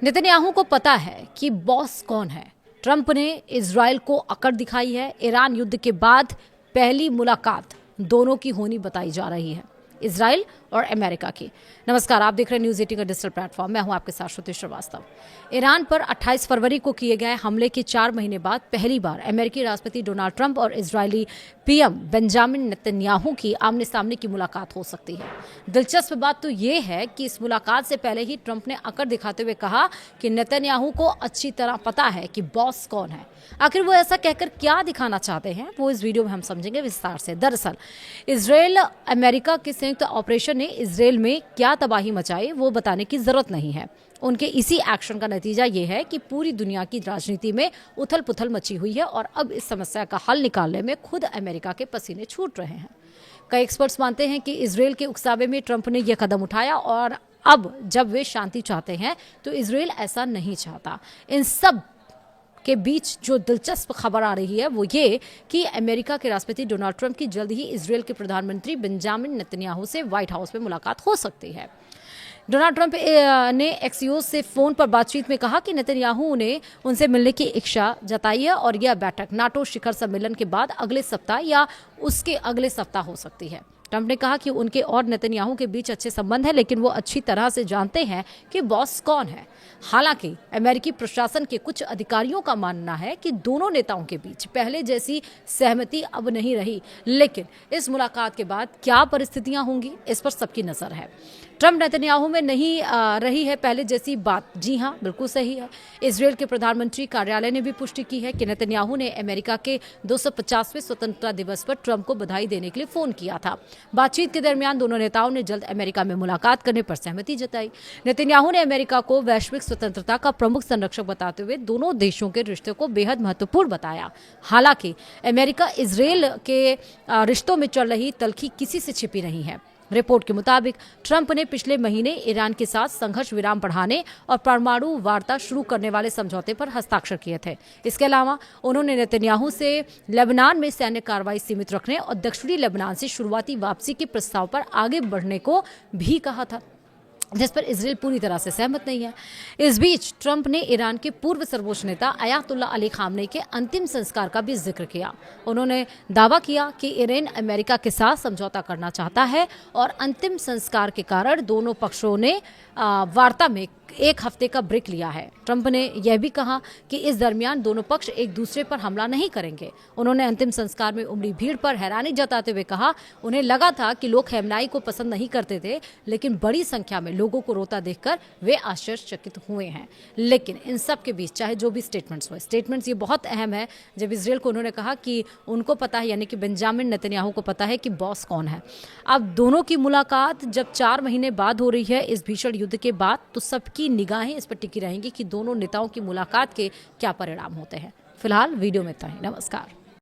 Netanyahu को पता है कि बॉस कौन है। ट्रंप ने इजराइल को अकड़ दिखाई है। ईरान युद्ध के बाद पहली मुलाकात दोनों की होनी बताई जा रही है, इजराइल और अमेरिका की। नमस्कार, आप देख रहे हैं न्यूज़ 18 का डिजिटल प्लेटफॉर्म। मैं हूं आपके साथ श्रुति श्रीवास्तव। ईरान पर 28 फरवरी को किए गए हमले के 4 महीने बाद पहली बार अमेरिकी राष्ट्रपति डोनाल्ड ट्रंप और इजरायली पीएम बेंजामिन नेतन्याहू की आमने सामने की मुलाकात हो सकती है। दिलचस्प बात तो ये है कि इस मुलाकात से पहले ही ट्रंप ने अकड़ दिखाते हुए कहा कि नेतन्याहू को अच्छी तरह पता है कि बॉस कौन है। आखिर वो ऐसा कहकर क्या दिखाना चाहते हैं, वो इस वीडियो में हम समझेंगे विस्तार से। दरअसल इजराइल अमेरिका के संयुक्त ऑपरेशन ने इजराइल में क्या तबाही मचाई वो बताने की जरूरत नहीं है। उनके इसी एक्शन का नतीजा ये है कि पूरी दुनिया की राजनीति में उथल पुथल मची हुई है और अब इस समस्या का हल निकालने में खुद अमेरिका के पसीने छूट रहे हैं। कई एक्सपर्ट्स मानते हैं कि इजराइल के उकसावे में ट्रंप ने यह कदम उठाया और अब जब वे शांति चाहते हैं तो इजराइल ऐसा नहीं चाहता। इन सब के बीच जो दिलचस्प खबर आ रही है वो ये कि अमेरिका के राष्ट्रपति डोनाल्ड ट्रंप की जल्द ही इजराइल के प्रधानमंत्री बेंजामिन नेतन्याहू से व्हाइट हाउस में मुलाकात हो सकती है। डोनाल्ड ट्रंप ने एक्सियोस से फोन पर बातचीत में कहा कि नेतन्याहू ने उनसे मिलने की इच्छा जताई है और यह बैठक नाटो शिखर सम्मेलन के बाद अगले सप्ताह या उसके अगले सप्ताह हो सकती है। ट्रंप ने कहा कि उनके और नेतन्याहू के बीच अच्छे संबंध हैं, लेकिन वो अच्छी तरह से जानते हैं कि बॉस कौन है। हालांकि अमेरिकी प्रशासन के कुछ अधिकारियों का मानना है कि दोनों नेताओं के बीच पहले जैसी सहमति अब नहीं रही, लेकिन इस मुलाकात के बाद क्या परिस्थितियां होंगी इस पर सबकी नजर है। ट्रंप नेतन्याहू में नहीं रही है पहले जैसी बात। जी हां, बिल्कुल सही है। इजराइल के प्रधानमंत्री कार्यालय ने भी पुष्टि की है कि नेतन्याहू ने अमेरिका के 250वें स्वतंत्रता दिवस पर ट्रंप को बधाई देने के लिए फोन किया था। बातचीत के दरमियान दोनों नेताओं ने जल्द अमेरिका में मुलाकात करने पर सहमति जताई। नेतन्याहू ने अमेरिका को वैश्विक स्वतंत्रता का प्रमुख संरक्षक बताते हुए दोनों देशों के रिश्ते को बेहद महत्वपूर्ण बताया। हालांकि अमेरिका इजराइल के रिश्तों में चल रही तल्खी किसी से छिपी नहीं है। रिपोर्ट के मुताबिक ट्रंप ने पिछले महीने ईरान के साथ संघर्ष विराम बढ़ाने और परमाणु वार्ता शुरू करने वाले समझौते पर हस्ताक्षर किए थे। इसके अलावा उन्होंने नेतन्याहू से लेबनान में सैन्य कार्रवाई सीमित रखने और दक्षिणी लेबनान से शुरुआती वापसी के प्रस्ताव पर आगे बढ़ने को भी कहा था, जिस पर इजराइल पूरी तरह से सहमत नहीं है। इस बीच ट्रंप ने ईरान के पूर्व सर्वोच्च नेता अयातुल्ला अली खामनेई के अंतिम संस्कार का भी जिक्र किया। उन्होंने दावा किया कि ईरान अमेरिका के साथ समझौता करना चाहता है और अंतिम संस्कार के कारण दोनों पक्षों ने वार्ता में 1 हफ्ते का ब्रेक लिया है। ट्रंप ने यह भी कहा कि इस दरमियान दोनों पक्ष एक दूसरे पर हमला नहीं करेंगे। उन्होंने अंतिम संस्कार में उमड़ी भीड़ पर हैरानी जताते हुए कहा, उन्हें लगा था कि लोग खमेनी को पसंद नहीं करते थे, लेकिन बड़ी संख्या में लोगों को रोता देखकर वे आश्चर्यचकित हुए हैं। लेकिन इन सब के बीच चाहे जो भी स्टेटमेंट्स ये बहुत अहम है। जब इजराइल को उन्होंने कहा कि उनको पता है, यानी कि बेंजामिन नेतन्याहू को पता है कि बॉस कौन है। अब दोनों की मुलाकात जब 4 महीने बाद हो रही है इस भीषण युद्ध के बाद, तो सबकी निगाहें इस पर टिकी रहेंगी कि दोनों नेताओं की मुलाकात के क्या परिणाम होते हैं। फिलहाल वीडियो में इतना ही। नमस्कार।